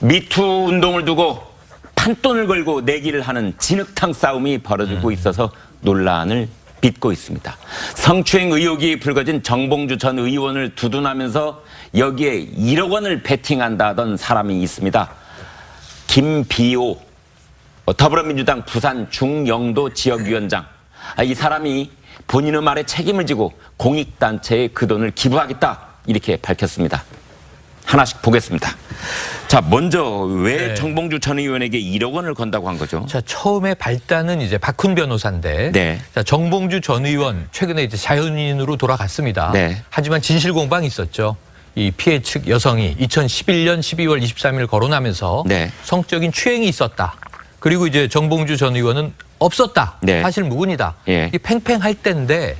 미투 운동을 두고 판돈을 걸고 내기를 하는 진흙탕 싸움이 벌어지고 있어서 논란을 빚고 있습니다. 성추행 의혹이 불거진 정봉주 전 의원을 두둔하면서 여기에 1억 원을 베팅한다던 사람이 있습니다. 김비호 더불어민주당 부산 중영도 지역위원장. 이 사람이 본인의 말에 책임을 지고 공익단체에 그 돈을 기부하겠다 이렇게 밝혔습니다. 하나씩 보겠습니다. 자, 먼저 왜 정봉주 전 의원에게 1억 원을 건다고 한 거죠? 자, 처음에 발단은 이제 박훈 변호사인데, 자, 정봉주 전 의원 최근에 이제 자연인으로 돌아갔습니다. 하지만 진실 공방이 있었죠. 이 피해 측 여성이 2011년 12월 23일 거론하면서 성적인 추행이 있었다. 그리고 이제 정봉주 전 의원은 없었다. 사실 무근이다. 이 팽팽할 때인데.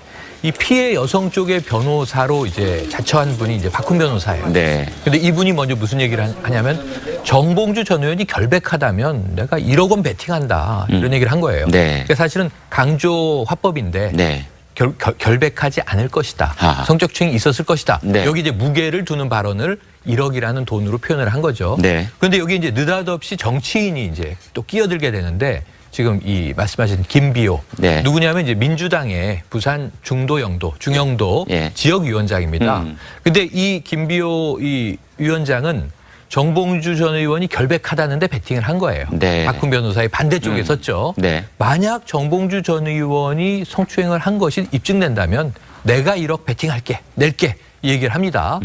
이 피해 여성 쪽의 변호사로 이제 자처한 분이 이제 박훈 변호사예요. 근데 이분이 먼저 무슨 얘기를 하냐면 정봉주 전 의원이 결백하다면 내가 1억 원 베팅한다. 이런 얘기를 한 거예요. 그러니까 사실은 강조 화법인데 결백하지 않을 것이다. 성적 추행이 있었을 것이다. 여기 이제 무게를 두는 발언을 1억이라는 돈으로 표현을 한 거죠. 그런데 여기 이제 느닷없이 정치인이 이제 또 끼어들게 되는데 지금 이 말씀하신 김비호 누구냐면 이제 민주당의 부산 중영도 지역위원장입니다. 근데 이 김비호 이 위원장은 정봉주 전 의원이 결백하다는데 베팅을 한 거예요. 박훈 변호사의 반대쪽에 섰죠. 만약 정봉주 전 의원이 성추행을 한 것이 입증된다면 내가 1억 베팅할게, 낼게 이 얘기를 합니다.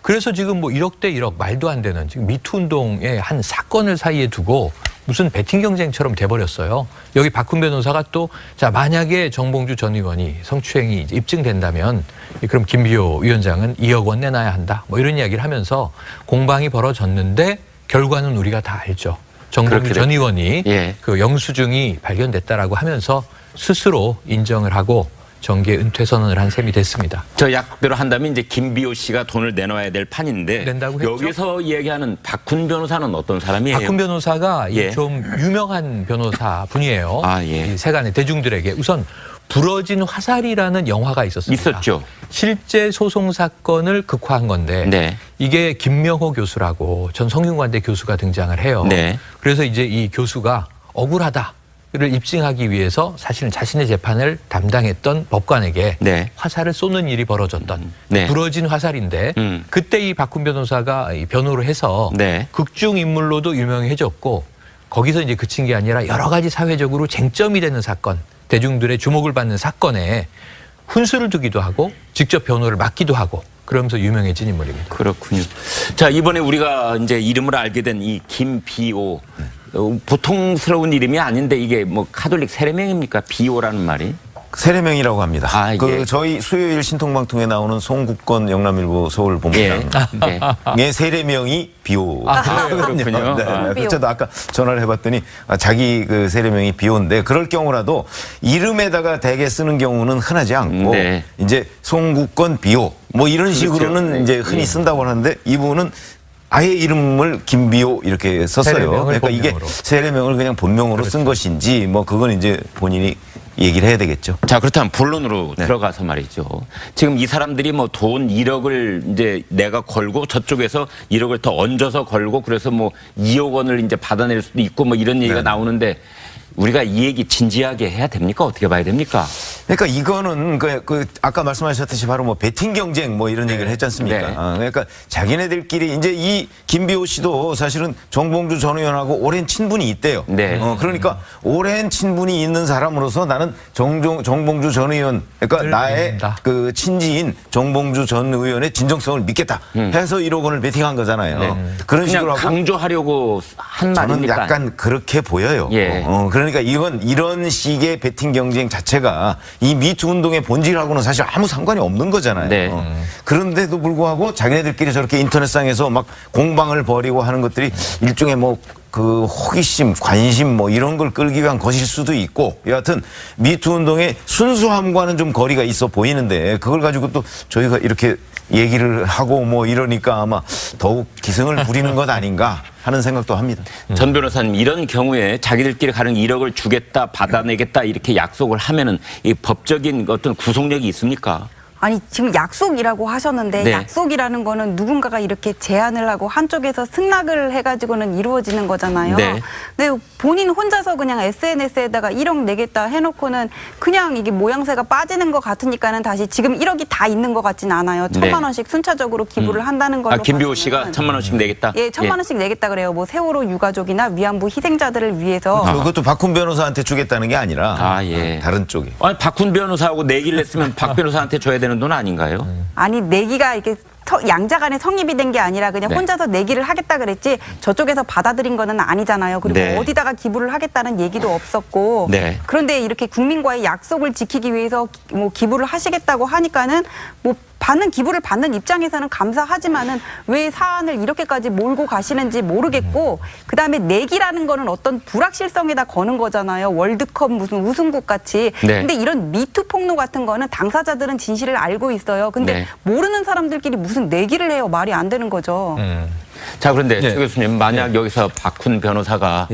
그래서 지금 뭐 1억 대 1억 말도 안 되는 지금 미투 운동의 한 사건을 사이에 두고 무슨 베팅 경쟁처럼 돼버렸어요. 여기 박훈 변호사가 또 자 만약에 정봉주 전 의원이 성추행이 이제 입증된다면 그럼 김비호 위원장은 2억 원 내놔야 한다. 뭐 이런 이야기를 하면서 공방이 벌어졌는데 결과는 우리가 다 알죠. 정봉주 전 의원이 그 영수증이 발견됐다라고 하면서 스스로 인정을 하고 정계 은퇴 선언을 한 셈이 됐습니다. 저 약대로 한다면 이제 김비호 씨가 돈을 내놔야 될 판인데 낸다고 했죠? 여기서 이야기하는 박훈 변호사는 어떤 사람이에요? 박훈 변호사가 좀 유명한 변호사 분이에요. 이 세간의 대중들에게 우선 부러진 화살이라는 영화가 있었습니다. 있었죠. 실제 소송 사건을 극화한 건데 이게 김명호 교수라고 전 성균관대 교수가 등장을 해요. 그래서 이제 이 교수가 억울하다. 를 입증하기 위해서 사실은 자신의 재판을 담당했던 법관에게 화살을 쏘는 일이 벌어졌던 부러진 화살인데 그때 이 박훈 변호사가 변호를 해서 극중 인물로도 유명해졌고 거기서 이제 그친 게 아니라 여러 가지 사회적으로 쟁점이 되는 사건, 대중들의 주목을 받는 사건에 훈수를 두기도 하고 직접 변호를 맡기도 하고 그러면서 유명해진 인물입니다. 그렇군요. 자, 이번에 우리가 이제 이름을 알게 된 이 김비호 보통스러운 이름이 아닌데 이게 뭐 카톨릭 세례명입니까? 비호라는 말이? 세례명이라고 합니다. 저희 수요일 신통방통에 나오는 송국건 영남일보 서울본부장의 세례명이 비호. 그렇군요. 저도 아까 전화를 해봤더니 자기 그 세례명이 비호인데 그럴 경우라도 이름에다가 대개 쓰는 경우는 흔하지 않고 이제 송국건 비호 뭐 이런 식으로는 이제 흔히 쓴다고 하는데 이분은 아예 이름을 김비호 이렇게 썼어요. 그러니까 이게 세례명을 그냥 본명으로 쓴 것인지 뭐 그건 이제 본인이 얘기를 해야 되겠죠. 자, 그렇다면 본론으로 들어가서 말이죠. 지금 이 사람들이 뭐 돈 1억을 이제 내가 걸고 저쪽에서 1억을 더 얹어서 걸고 그래서 뭐 2억 원을 이제 받아낼 수도 있고 뭐 이런 얘기가 나오는데 우리가 이 얘기 진지하게 해야 됩니까? 어떻게 봐야 됩니까? 그러니까 이거는 아까 말씀하셨듯이 바로 뭐 베팅 경쟁 뭐 이런 얘기를 했지 않습니까? 그러니까 자기네들끼리 이제 이 김비호 씨도 사실은 정봉주 전 의원하고 오랜 친분이 있대요. 그러니까 오랜 친분이 있는 사람으로서 나는 정봉주 전 의원 그러니까 나의 그 친지인 정봉주 전 의원의 진정성을 믿겠다 해서 1억 원을 베팅한 거잖아요. 그런 식으로 하고 강조하려고 한 말입니까? 저는 약간 그렇게 보여요. 그러니까 이건 이런 식의 베팅 경쟁 자체가 이 미투 운동의 본질하고는 사실 아무 상관이 없는 거잖아요. 그런데도 불구하고 자기네들끼리 저렇게 인터넷상에서 막 공방을 벌이고 하는 것들이 일종의 뭐 그 호기심, 관심 뭐 이런 걸 끌기 위한 것일 수도 있고 여하튼 미투 운동의 순수함과는 좀 거리가 있어 보이는데 그걸 가지고 또 저희가 이렇게 얘기를 하고 뭐 이러니까 아마 더욱 기승을 부리는 것 아닌가 하는 생각도 합니다. 전 변호사님 이런 경우에 자기들끼리 가령 1억을 주겠다 받아내겠다 이렇게 약속을 하면은 이 법적인 어떤 구속력이 있습니까? 아니 지금 약속이라고 하셨는데 네. 약속이라는 거는 누군가가 이렇게 제안을 하고 한쪽에서 승낙을 해가지고는 이루어지는 거잖아요. 네. 근데 본인 혼자서 그냥 SNS에다가 1억 내겠다 해놓고는 그냥 이게 모양새가 빠지는 것 같으니까는 다시 지금 1억이 다 있는 것 같진 않아요. 1,000만 원씩 순차적으로 기부를 한다는 걸로. 김비호 씨가 1,000만 원씩 내겠다? 예, 1,000만 원씩 내겠다 그래요. 뭐 세월호 유가족이나 위안부 희생자들을 위해서. 그것도 박훈 변호사한테 주겠다는 게 아니라 다른 쪽에. 아니 박훈 변호사하고 내기를 했으면 박 변호사한테 줘야 되는 돈 아닌가요? 아니 내기가 이렇게 양자 간에 성립이 된 게 아니라 그냥 네. 혼자서 내기를 하겠다 그랬지 저쪽에서 받아들인 거는 아니잖아요. 그리고 네. 어디다가 기부를 하겠다는 얘기도 없었고 네. 그런데 이렇게 국민과의 약속을 지키기 위해서 뭐 기부를 하시겠다고 하니까는 뭐 기부를 받는 입장에서는 감사하지만은 왜 사안을 이렇게까지 몰고 가시는지 모르겠고 그다음에 내기라는 거는 어떤 불확실성에다 거는 거잖아요. 월드컵 무슨 우승국 같이. 네. 근데 이런 미투 폭로 같은 거는 당사자들은 진실을 알고 있어요. 근데 네. 모르는 사람들끼리 무슨 내기를 해요. 말이 안 되는 거죠. 자, 그런데 최 교수님 만약 여기서 박훈 변호사가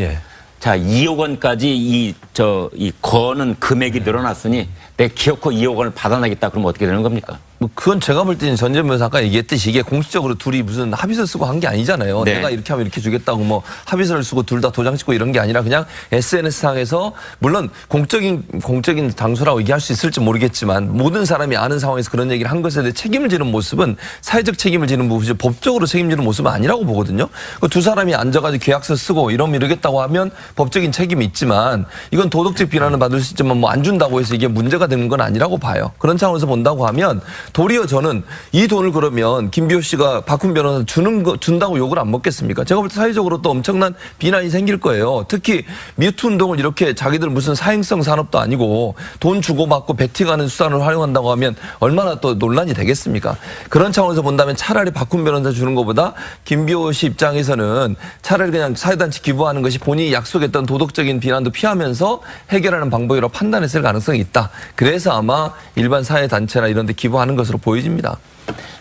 자 2억 원까지 이 거는 금액이 늘어났으니 내 기어코 2억 원을 받아내겠다 그러면 어떻게 되는 겁니까? 뭐 그건 제가 볼 때는 전 변호사 아까 얘기했듯이 이게 공식적으로 둘이 무슨 합의서 쓰고 한 게 아니잖아요. 네. 내가 이렇게 하면 이렇게 주겠다고 뭐 합의서를 쓰고 둘 다 도장 찍고 이런 게 아니라 그냥 SNS상에서 물론 공적인 장소라고 얘기할 수 있을지 모르겠지만 모든 사람이 아는 상황에서 그런 얘기를 한 것에 대해 책임을 지는 모습은 사회적 책임을 지는 모습이지 법적으로 책임지는 모습은 아니라고 보거든요. 그 두 사람이 앉아가지고 계약서 쓰고 이러겠다고 하면 법적인 책임이 있지만 이건 도덕적 비난을 받을 수 있지만 뭐 안 준다고 해서 이게 문제가 되는 건 아니라고 봐요. 그런 차원에서 본다고 하면 도리어 저는 이 돈을 그러면 김비호 씨가 박훈 변호사 준다고 욕을 안 먹겠습니까? 제가 볼 때 사회적으로 또 엄청난 비난이 생길 거예요. 특히 미투 운동을 이렇게 자기들 무슨 사행성 산업도 아니고 돈 주고받고 베팅하는 수단을 활용한다고 하면 얼마나 또 논란이 되겠습니까? 그런 차원에서 본다면 차라리 박훈 변호사 주는 것보다 김비호 씨 입장에서는 차라리 그냥 사회단체 기부하는 것이 본인이 약속했던 도덕적인 비난도 피하면서 해결하는 방법이라고 판단했을 가능성이 있다. 그래서 아마 일반 사회단체나 이런 데 기부하는 것으로 보여집니다.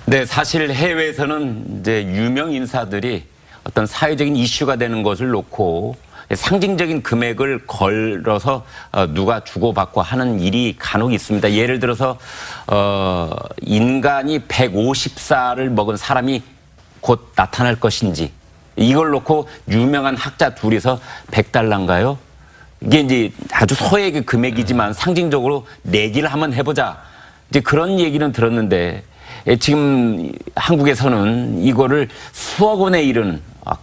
네, 사실 해외에서는 이제 유명 인사들이 어떤 사회적인 이슈가 되는 것을 놓고 상징적인 금액을 걸어서 누가 주고받고 하는 일이 간혹 있습니다. 예를 들어서 인간이 150살을 먹은 사람이 곧 나타날 것인지 이걸 놓고 유명한 학자 둘이서 100달러인가요? 이게 이제 아주 소액의 금액이지만 상징적으로 내기를 한번 해보자. 이제 그런 얘기는 들었는데 지금 한국에서는 이거를 수억 원에 이르는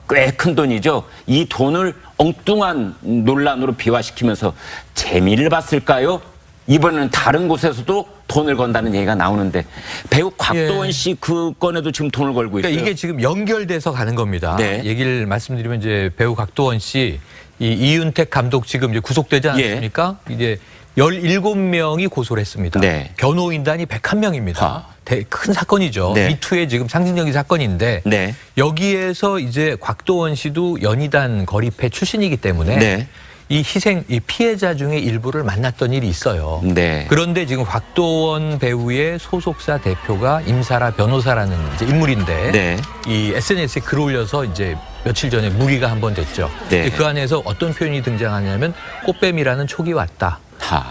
꽤 큰 돈이죠. 이 돈을 엉뚱한 논란으로 비화시키면서 재미를 봤을까요? 이번에는 다른 곳에서도 돈을 건다는 얘기가 나오는데 배우 곽도원 씨 그 건에도 지금 돈을 걸고 있어요. 그러니까 이게 지금 연결돼서 가는 겁니다. 네. 얘기를 말씀드리면 이제 배우 곽도원 씨, 이윤택 감독 지금 이제 구속되지 않았습니까? 이제 17명이 고소를 했습니다. 네. 변호인단이 101명입니다. 큰 사건이죠. 네. 미투의 지금 상징적인 사건인데 네. 여기에서 이제 곽도원 씨도 연희단 거리패 출신이기 때문에 네. 이 피해자 중에 일부를 만났던 일이 있어요. 네. 그런데 지금 곽도원 배우의 소속사 대표가 임사라 변호사라는 이제 인물인데 네. 이 SNS에 글 올려서 이제 며칠 전에 물의가 한번 됐죠. 네. 그 안에서 어떤 표현이 등장하냐면 꽃뱀이라는 촉이 왔다.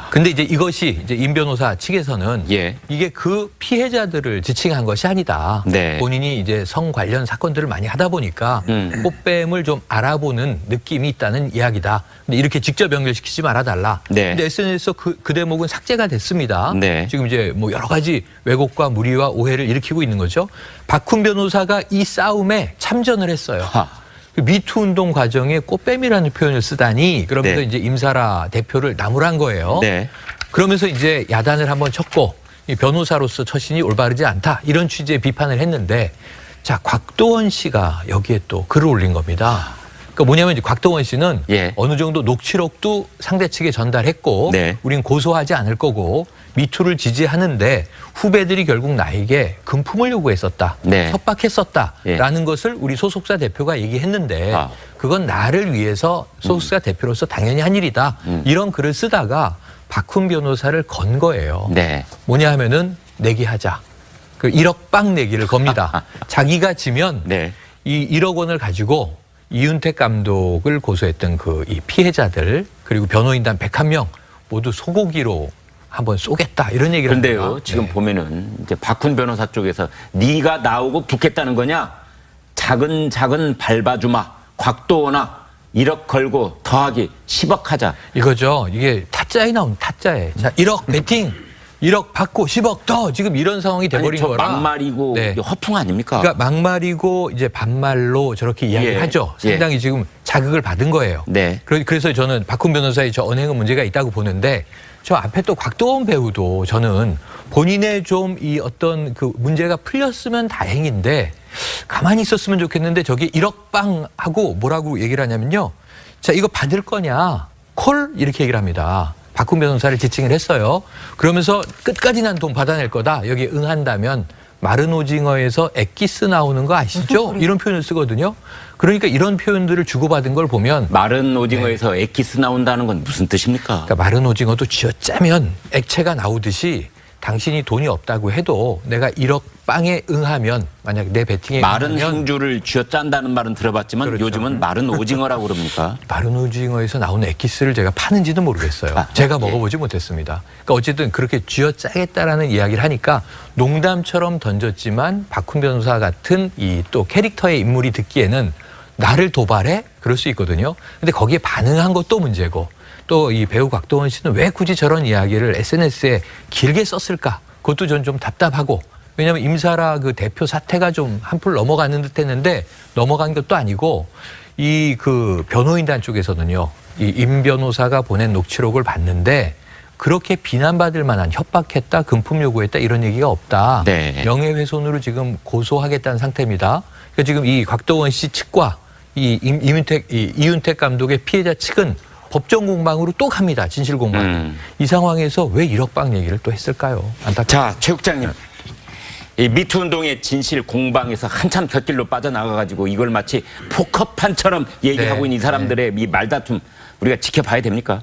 근데 이제 이것이 이제 임 변호사 측에서는 이게 그 피해자들을 지칭한 것이 아니다. 네. 본인이 이제 성 관련 사건들을 많이 하다 보니까 꽃뱀을 좀 알아보는 느낌이 있다는 이야기다. 근데 이렇게 직접 연결시키지 말아달라. 네. 근데 SNS에서 그 대목은 삭제가 됐습니다. 네. 지금 이제 뭐 여러 가지 왜곡과 무리와 오해를 일으키고 있는 거죠. 박훈 변호사가 이 싸움에 참전을 했어요. 미투 운동 과정에 꽃뱀이라는 표현을 쓰다니 그러면서 이제 임사라 대표를 나무란 거예요. 네. 그러면서 이제 야단을 한번 쳤고 이 변호사로서 처신이 올바르지 않다 이런 취지의 비판을 했는데 자 곽도원 씨가 여기에 또 글을 올린 겁니다. 그러니까 뭐냐면 이제 곽도원 씨는 어느 정도 녹취록도 상대 측에 전달했고 우린 고소하지 않을 거고 미투를 지지하는데 후배들이 결국 나에게 금품을 요구했었다. 협박했었다라는 것을 우리 소속사 대표가 얘기했는데 그건 나를 위해서 소속사 대표로서 당연히 한 일이다. 이런 글을 쓰다가 박훈 변호사를 건 거예요. 뭐냐 하면은 내기하자. 그 1억 빵 내기를 겁니다. 자기가 지면 이 1억 원을 가지고 이윤택 감독을 고소했던 이 피해자들 그리고 변호인단 101명 모두 소고기로 한번 쏘겠다 이런 얘기를 그런데요. 합니다. 지금 네. 보면은 이제 박훈 변호사 쪽에서 네가 나오고 붙겠다는 거냐? 작은 밟아주마. 곽도원아 1억 걸고 더하기 10억 하자. 이거죠. 이게 타짜에 나온 타짜에. 자, 1억 베팅. 1억 받고 10억 더 지금 이런 상황이 돼버린 아니, 거라. 막말이고 네. 허풍 아닙니까? 그러니까 막말이고 이제 반말로 저렇게 이야기하죠. 상당히 지금 자극을 받은 거예요. 네. 그래서 저는 박훈 변호사의 저 언행은 문제가 있다고 보는데 저 앞에 또 곽도원 배우도 저는 본인의 좀 이 어떤 그 문제가 풀렸으면 다행인데 가만히 있었으면 좋겠는데 저기 1억 빵 하고 뭐라고 얘기를 하냐면요. 자, 이거 받을 거냐? 콜? 이렇게 얘기를 합니다. 박훈 변호사를 지칭을 했어요. 그러면서 끝까지 난 돈 받아낼 거다. 여기 응한다면 마른 오징어에서 액기스 나오는 거 아시죠? 이런 표현을 쓰거든요. 그러니까 이런 표현들을 주고받은 걸 보면 마른 오징어에서 액기스 나온다는 건 무슨 뜻입니까? 그러니까 마른 오징어도 쥐어짜면 액체가 나오듯이 당신이 돈이 없다고 해도 내가 1억 빵에 응하면 만약 내 베팅에 마른 응하면 행주를 쥐어짠다는 말은 들어봤지만 그렇죠. 요즘은 마른 오징어라고 그럽니까? 마른 오징어에서 나오는 액기스를 제가 파는지는 모르겠어요. 제가 먹어보지 못했습니다. 그러니까 어쨌든 그렇게 쥐어짜겠다라는 이야기를 하니까 농담처럼 던졌지만 박훈 변호사 같은 이 또 캐릭터의 인물이 듣기에는 나를 도발해? 그럴 수 있거든요. 근데 거기에 반응한 것도 문제고 또 이 배우 곽도원 씨는 왜 굳이 저런 이야기를 SNS에 길게 썼을까? 그것도 전 좀 답답하고 왜냐하면 임사라 그 대표 사태가 좀 한풀 넘어가는 듯 했는데 넘어간 것도 아니고 이 그 변호인단 쪽에서는요. 이 임 변호사가 보낸 녹취록을 봤는데 그렇게 비난받을 만한 협박했다, 금품 요구했다 이런 얘기가 없다. 네. 명예훼손으로 지금 고소하겠다는 상태입니다. 그러니까 지금 이 곽도원 씨 측과 이 이윤택 감독의 피해자 측은 법정 공방으로 또 갑니다. 진실 공방. 이 상황에서 왜 1억 방 얘기를 또 했을까요? 안타깝습니다. 자, 최 국장님. 이 미투 운동의 진실 공방에서 한참 곁길로 빠져나가가지고 이걸 마치 포커판처럼 얘기하고 네. 있는 이 사람들의 이 말다툼 우리가 지켜봐야 됩니까?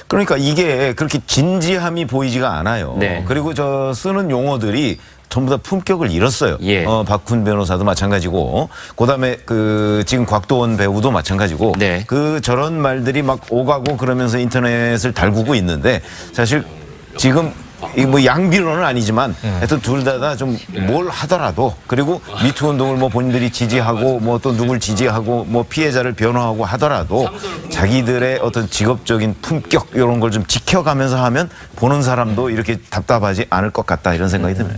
그러니까 이게 그렇게 진지함이 보이지가 않아요. 네. 그리고 저 쓰는 용어들이 전부 다 품격을 잃었어요. 예. 박훈 변호사도 마찬가지고, 그다음에 그 지금 곽도원 배우도 마찬가지고, 네. 그 저런 말들이 막 오가고 그러면서 인터넷을 달구고 있는데 사실 지금 이 뭐 양비론은 아니지만 하여튼 둘 다 좀 뭘 하더라도 그리고 미투 운동을 뭐 본인들이 지지하고 뭐 또 누굴 지지하고 뭐 피해자를 변호하고 하더라도 자기들의 어떤 직업적인 품격 이런 걸 좀 지켜가면서 하면 보는 사람도 이렇게 답답하지 않을 것 같다 이런 생각이 드네요.